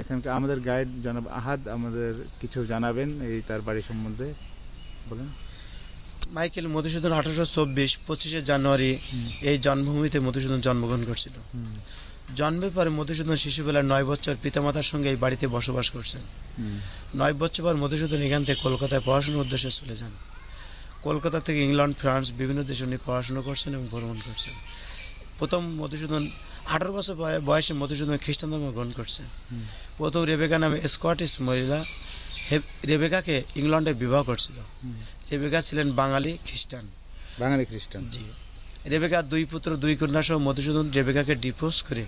এখানকার আমাদের গাইড জনাব আহাদ আমাদের কিছু জানাবেন এই তার বাড়ি সম্বন্ধে। বলেন। মাইকেল মধুসূদন 1824 25শে জানুয়ারি এই জন্মভূমিতে মধুসূদন জন্মগ্রহণ করেছিল। জন্মের পরে মধুসূদন শিশুবেলায় 9 বছর পিতামাতার সঙ্গে এই বাড়িতে বসবাস করছেন। 9 বছর পর মধুসূদন এখান থেকে কলকাতায় পড়াশোনার উদ্দেশ্যে চলে যান। কলকাতা থেকে ইংল্যান্ড, ফ্রান্স বিভিন্ন দেশে উনি পড়াশোনা করছেন এবং ভ্রমণ করছেন। প্রথম মধুসূদন 18 বছর বয়সে মধুসূদন খ্রিস্টান ধর্ম গ্রহণ করছে। প্রথম রেবেকা নামে স্কটিশ মহিলা রেবেকাকে ইংল্যান্ডে বিবাহ করছিল। রেবেকা ছিলেন বাঙালি খ্রিস্টান। জি। রেবেকার 2 পুত্র 2 কন্যা সহ মধুসূদন রেবেকাকে ডিভোর্স করে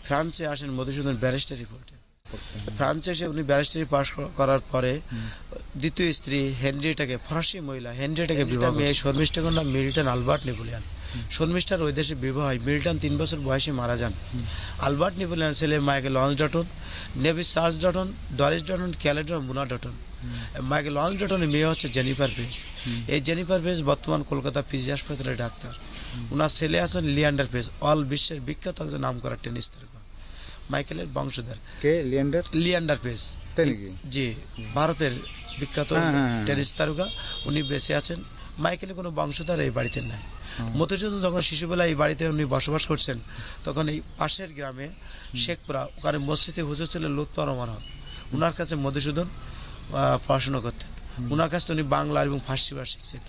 ফ্রান্সে আসেন মধুসূদন ব্যারিস্টারি পড়তে। ফ্রান্সে এসে উনি ব্যারিস্টারি পাস করার পরে দ্বিতীয় স্ত্রী হেনরিয়েটাকে, ফরাসি মহিলা হেনরিয়েটাকে বিবাহ করেন। শর্মিষ্ঠার কন্যা মিল্টন আলবার্ট নেপোলিয়ন। শর্মিষ্ঠার ওই দেশে বিবাহ হয়। মিল্টন 3 বছর বয়সে মারা যান। আলবার্ট নেপোলিয়ন ছেলে মাইকেল লঞ্চ ডটন, নেভি চার্লস ডটন, ডরিস ডটন, ক্যালেডন, মুনা ডটন। মাইকেল লঞ্চ ডটনের মেয়ে হচ্ছে জেনিফার পেজ। এই জেনিফার পেজ বর্তমান কলকাতা পিজি হাসপাতালের ডাক্তার। ওনার ছেলে আছেন লিয়ান্ডার পেজ, অল বিশ্বের বিখ্যাত একজন নাম করা টেনিস তারকা, মাইকেলের বংশধর। কে লিয়ান্ডার পেজ? জি, ভারতের বিখ্যাত টেনিস তারকা। উনি বেঁচে আছেন। মাইকেলের কোনো বংশধর এই বাড়িতে নাই। মধুসূদন যখন শিশুবেলায় এই বাড়িতে উনি বসবাস করছেন তখন এই পাশের গ্রামে শেখপুরা, ওখানে মসজিদে হুজুর ছিলেন লুৎফর রহমান হক। ওনার কাছে মধুসূদন পড়াশোনা করতেন। ওনার কাছে উনি বাংলা এবং ফার্সি ভাষা শিখছেন।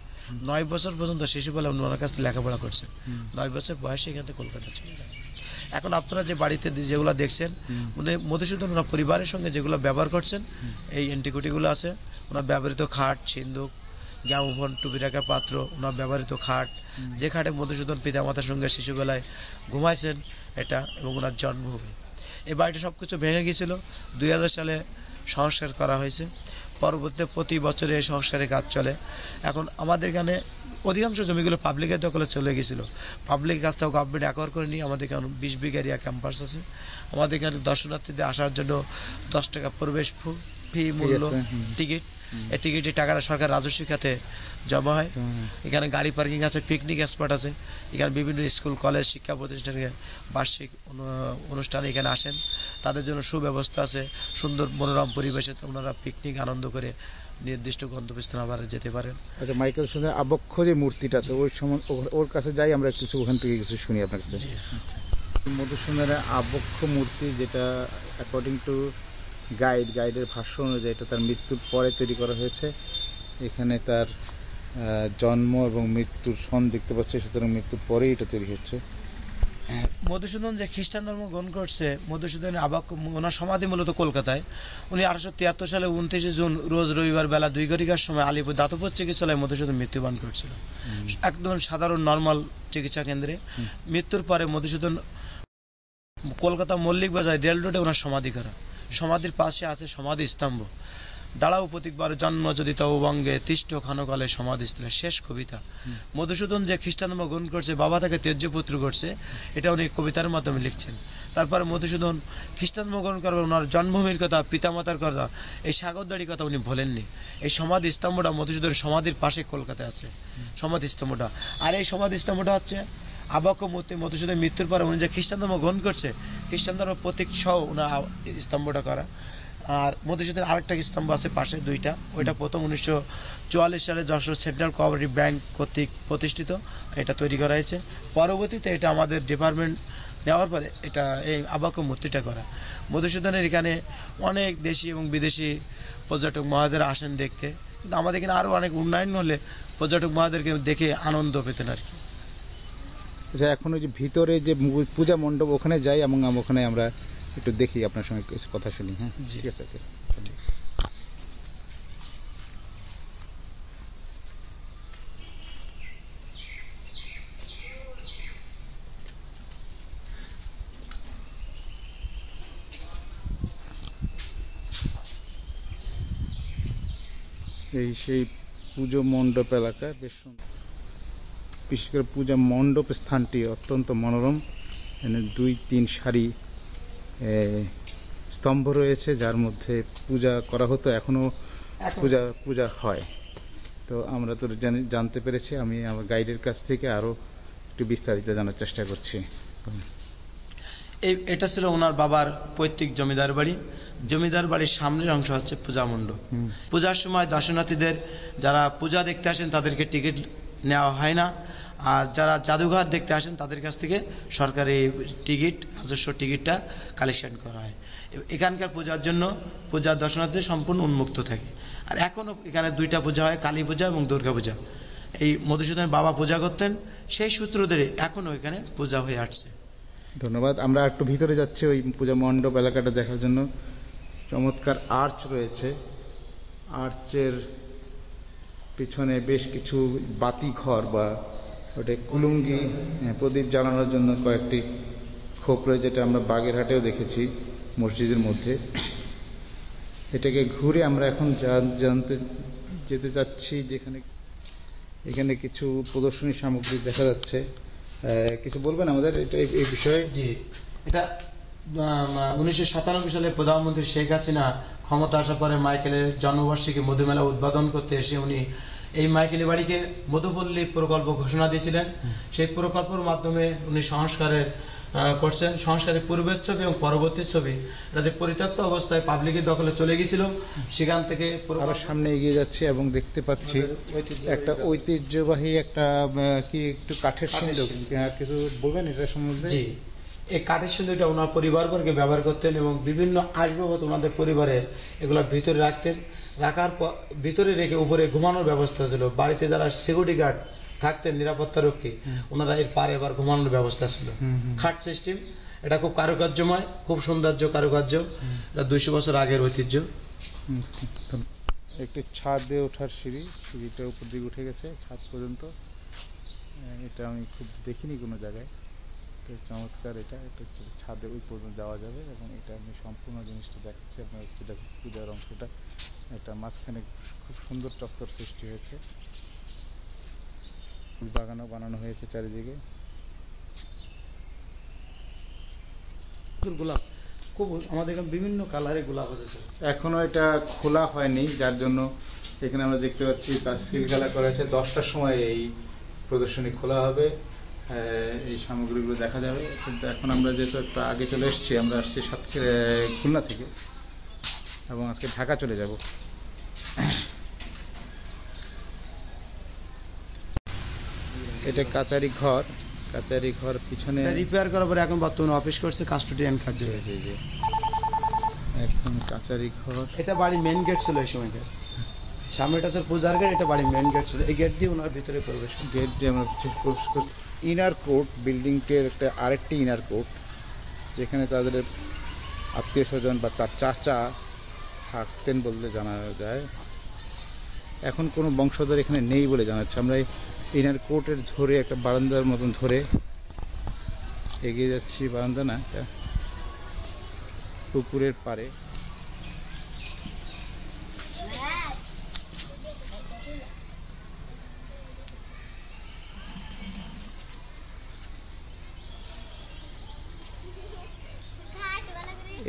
9 বছর পর্যন্ত শিশুবেলায় উনি ওনার কাছে লেখাপড়া করছেন। 9 বছর বয়সে এখান থেকে কলকাতা চলে যান। এখন আপনারা যে বাড়িতে যেগুলো দেখছেন উনি মধুসূদন ওনার পরিবারের সঙ্গে যেগুলো ব্যবহার করছেন এই এন্টিকুটিগুলো আছে। ওনার ব্যবহৃত খাট, সিন্দুক, গ্রামোফোন, টুপি রাখার পাত্র, ওনার ব্যবহৃত খাট, যে খাটে মধুসূদন পিতামাতার সঙ্গে শিশুবেলায় ঘুমাইছেন এটা, এবং ওনার জন্মভূমি। এই বাড়িটা সব কিছু ভেঙে গিয়েছিল। 2000 সালে সংস্কার করা হয়েছে। পরবর্তীতে প্রতি বছরে এই সংস্কারের কাজ চলে। এখন আমাদের এখানে অধিকাংশ জমিগুলো পাবলিকের দখলে চলে গেছিলো। পাবলিক কাজটাও গভর্নমেন্ট অ্যাকোয়ার করে নিয়ে আমাদের এখানে 20 বিঘা এরিয়া ক্যাম্পাস আছে। আমাদের এখানে দর্শনার্থীদের আসার জন্য 10 টাকা প্রবেশ ফি মূল্য টিকিট। এই টিকিটের টাকাটা সরকার রাজস্ব খাতে জমা হয়। এখানে গাড়ি পার্কিং আছে, পিকনিক স্পট আছে। এখানে বিভিন্ন স্কুল, কলেজ, শিক্ষা প্রতিষ্ঠানের বার্ষিক অনুষ্ঠানে এখানে আসেন। তাদের জন্য সুব্যবস্থা আছে। সুন্দর মনোরম পরিবেশে ওনারা পিকনিক আনন্দ করে নির্দিষ্ট গন্তব্যস্থানে আবার যেতে পারেন। আচ্ছা, মাইকেল সুন্দর আবক্ষ যে মূর্তিটা আছে ওই সময় ওর কাছে যাই আমরা কিছু, ওখান থেকে কিছু শুনি আপনার কাছে। মধুসূদনের আবক্ষ মূর্তি, যেটা অ্যাকর্ডিং টু গাইডের ভাষ্য অনুযায়ী এটা তার মৃত্যুর পরে তৈরি করা হয়েছে। এখানে তার জন্ম এবং মৃত্যুর সন দেখতে পাচ্ছে, সুতরাং মৃত্যুর পরেই এটা তৈরি হচ্ছে। মধুসূদন যে খ্রিস্টান ধর্ম গ্রহণ করছে, মধুসূদনের ওনার সমাধি মূলত কলকাতায়। উনি 1873 সালে 29 জুন রোজ রবিবার বেলা 2 ঘটিকার সময় আলিপুর দাতব্য চিকিৎসালয়ে মধুসূদন মৃত্যুবরণ করেছিল। একদম সাধারণ নর্মাল চিকিৎসা কেন্দ্রে। মৃত্যুর পরে মধুসূদন কলকাতা মল্লিক বাজার রেল রোডে ওনার সমাধি করা। সমাধির পাশে আছে সমাধি স্তম্ভ। দাঁড়াও প্রতীকবার জন্ম যদি তব বঙ্গে তিষ্ঠ ক্ষণকালে সমাধিস্থলে, শেষ কবিতা। মধুসূদন যে খ্রিস্টান ধর্ম গ্রহণ করছে, বাবা তাকে ত্যায্য পুত্র করছে, এটা উনি কবিতার মাধ্যমে লিখছেন। তারপরে মধুসূদন খ্রিস্টান ধর্ম গ্রহণ করবেন, ওনার জন্মভূমির কথা, পিতামাতার কথা, এই সাগরদাড়ির কথা উনি ভোলেননি। এই সমাধি স্তম্ভটা মধুসূদনের সমাধির পাশে কলকাতায় আছে সমাধি স্তম্ভটা। আর এই সমাধি স্তম্ভটা হচ্ছে আবক্ষ মূর্তি। মধুসূদনের মৃত্যুর পরে উনি যে খ্রিস্টান ধর্ম গ্রহণ করছে, খ্রিস্টান ধর্ম প্রতীক সহ ওনার স্তম্ভটা করা। আর মধুসূদনের আরেকটা স্তম্ভ আছে পাশে, দুইটা। ওইটা প্রথম 1944 সালে যশোর সেন্ট্রাল কোঅপারেটিভ ব্যাংক কর্তৃক প্রতিষ্ঠিত, এটা তৈরি করা হয়েছে। পরবর্তীতে এটা আমাদের ডিপার্টমেন্ট নেওয়ার পরে এটা এই আবক্ষ মূর্তিটা করা। মধুসূদনের এখানে অনেক দেশি এবং বিদেশি পর্যটক মহাদের আসেন দেখতে, কিন্তু আমাদের এখানে আরও অনেক উন্নয়ন হলে পর্যটক মহাদেরকে দেখে আনন্দ পেতেন আর কি। আচ্ছা, এখন ওই যে ভিতরে যে পূজা মণ্ডপ, ওখানে যাই এবং ওখানে আমরা একটু দেখি, আপনার সঙ্গে কিছু কথা শুনি। হ্যাঁ, জি। ঠিক আছে। এই সেই পুজো মণ্ডপ এলাকা, বেশ সুন্দর। বিশেষ করে পূজা মণ্ডপ স্থানটি অত্যন্ত মনোরম। এখানে 2-3 সারি স্তম্ভ রয়েছে, যার মধ্যে পূজা করা হতো, এখনো পূজা হয়। তো আমরা তো জানতে পেরেছি, আমি আমার গাইডের কাছ থেকে আরও একটু বিস্তারিত জানার চেষ্টা করছি। এটা ছিল ওনার বাবার পৈতৃক জমিদার বাড়ি। জমিদার বাড়ির সামনের অংশ হচ্ছে পূজা মণ্ডপ। পূজার সময় দর্শনার্থীদের যারা পূজা দেখতে আসেন তাদেরকে টিকিট নেওয়া হয় না, আর যারা জাদুঘর দেখতে আসেন তাদের কাছ থেকে সরকারি টিকিট, রাজস্ব টিকিটটা কালেকশন করা হয়। এখানকার পূজার জন্য পূজার দর্শনার্থী সম্পূর্ণ উন্মুক্ত থাকে। আর এখনও এখানে 2টা পূজা হয়, কালী পূজা এবং দুর্গা পূজা। এই মধুসূদনের বাবা পূজা করতেন, সেই সূত্র ধরে এখনও এখানে পূজা হয়ে আসছে। ধন্যবাদ। আমরা একটু ভিতরে যাচ্ছি ওই পূজা মণ্ডপ এলাকাটা দেখার জন্য। চমৎকার আর্চ রয়েছে, আর্চের পিছনে বেশ কিছু বাতি ঘর বা ওটা কুলুঙ্গি, প্রদীপ জ্বালানোর জন্য কয়েকটি খোপ রয়েছে, যেটা আমরা বাগেরহাটেও দেখেছি মসজিদের মধ্যে। এটাকে ঘুরে আমরা এখন যেতে চাচ্ছি, যেখানে এখানে কিছু প্রদর্শনী সামগ্রী দেখা যাচ্ছে। কিছু বলবেন আমাদের এই বিষয়ে? জি, এটা 1997 সালে প্রধানমন্ত্রী শেখ হাসিনা ক্ষমতা আসার পরে মাইকেলের জন্মবার্ষিকী মধুমেলা উদ্বোধন করতে এসে উনি এই মাইকেলের বাড়িকে মধুপল্লী প্রকল্প ঘোষণা দিয়েছিলেন। সেই প্রকল্পের মাধ্যমে উনি করছেন সংস্কারের পূর্বের ছবি এবং পরবর্তী ছবি, এটা যে পরিত্যক্ত অবস্থায় পাবলিকের দখলে চলে গিয়েছিল, সেখান থেকে আরো সামনে এগিয়ে যাচ্ছে এবং দেখতে পাচ্ছি একটা ঐতিহ্যবাহী একটা কি একটু কাঠের সিন্ধুক। কিছু বলবেন এটা সম্বন্ধে? জি, এই কাঠের সিন্ধুকটা ওনার পরিবারবর্গে ব্যবহার করতেন এবং বিভিন্ন আসবাবপত্র ওনাদের পরিবারে এগুলো ভিতরে রাখতেন। রাখার পর ভিতরে রেখে উপরে ঘুমানোর ব্যবস্থা ছিল। বাড়িতে যারা সিকিউরিটি গার্ড থাকতেন, নিরাপত্তা রক্ষী, ওনারা এর পারে এবার ঘুমানোর ব্যবস্থা ছিল। খাট সিস্টেম, এটা খুব কারুকার্যময়, খুব সৌন্দর্য কারুকার্য, এটা 200 বছর আগের ঐতিহ্য। একটি ছাদে ওঠার সিঁড়িটা উপর দিকে উঠে গেছে ছাদ পর্যন্ত। এটা আমি খুব দেখিনি কোনো জায়গায়, তো চমৎকার। এটা হচ্ছে ছাদে ওই পর্যন্ত যাওয়া যাবে এবং এটা আমি সম্পূর্ণ জিনিসটা দেখাচ্ছি আপনার, যেটা পূজার অংশটা। এটা মাঝখানে খুব সুন্দর চত্বর সৃষ্টি হয়েছে, বাগানও বানানো হয়েছে চারিদিকে। গোলাপ খুব, আমাদের এখানে বিভিন্ন কালারের গোলাপ আছে। এখনো এটা খোলা হয়নি, যার জন্য এখানে আমরা দেখতে পাচ্ছি তাসকিল খেলা করা হয়েছে। 10টার সময় এই প্রদর্শনী খোলা হবে, এই সামগ্রীগুলো দেখা যাবে। কিন্তু এখন আমরা যেহেতু একটু আগে চলে এসেছি, আমরা আসছি খুলনা থেকে এবং আজকে ঢাকা চলে যাব। এটা কাচারি ঘর পিছনে রিপেয়ার করার পরে এখন বর্তমানে অফিস করছে, কাস্টোডিয়ান কাজে। এখন কাচারি ঘর। এটা বাড়ির মেন গেট ছিল এই সময়কার, সামনেটা ছিল পূজার গেট, এটা বাড়ির মেন গেট ছিল। এই গেট দিয়ে ওনার ভিতরে প্রবেশ, গেট দিয়ে আমরা প্রবেশ করছি। ইনার কোর্ট, বিল্ডিংটির আরেকটি ইনার কোর্ট, যেখানে তাদের আত্মীয় স্বজন বা তার চাচা থাকতেন বলতে জানা যায়। এখন কোনো বংশধর এখানে নেই বলে জানাচ্ছে। আমরা ইনার কোর্টের ধরে একটা বারান্দার মতন ধরে এগিয়ে যাচ্ছি। বারান্দা না, পুকুরের পাড়ে।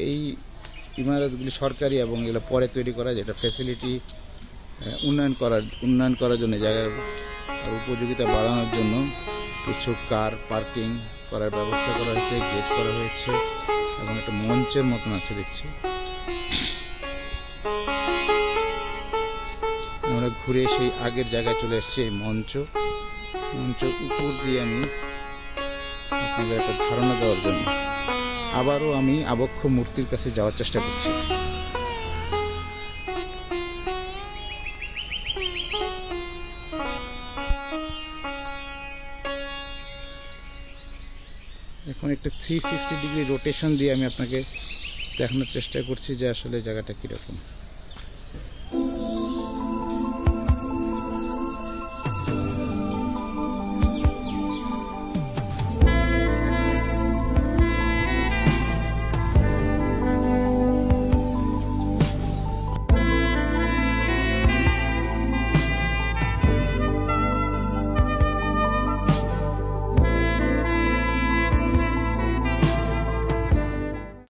এই ইমারতগুলি সরকারি এবং এগুলো পরে তৈরি করা, যেটা ফ্যাসিলিটি উন্নয়ন করার জন্য, জায়গার উপযোগিতা বাড়ানোর জন্য কিছু কার পার্কিং করার ব্যবস্থা করা হয়েছে, গেট করা হয়েছে এবং একটা মঞ্চের মতন আছে দেখছি। আমরা ঘুরে সেই আগের জায়গায় চলে এসেছি। এই মঞ্চের উপর দিয়ে আমি আপনাদের একটা ধারণা দেওয়ার জন্য আবারও আমি আবক্ষ মূর্তির কাছে যাওয়ার চেষ্টা করছি। এখন একটা 360 ডিগ্রি রোটেশন দিয়ে আমি আপনাকে দেখানোর চেষ্টা করছি যে আসলে জায়গাটা কীরকম।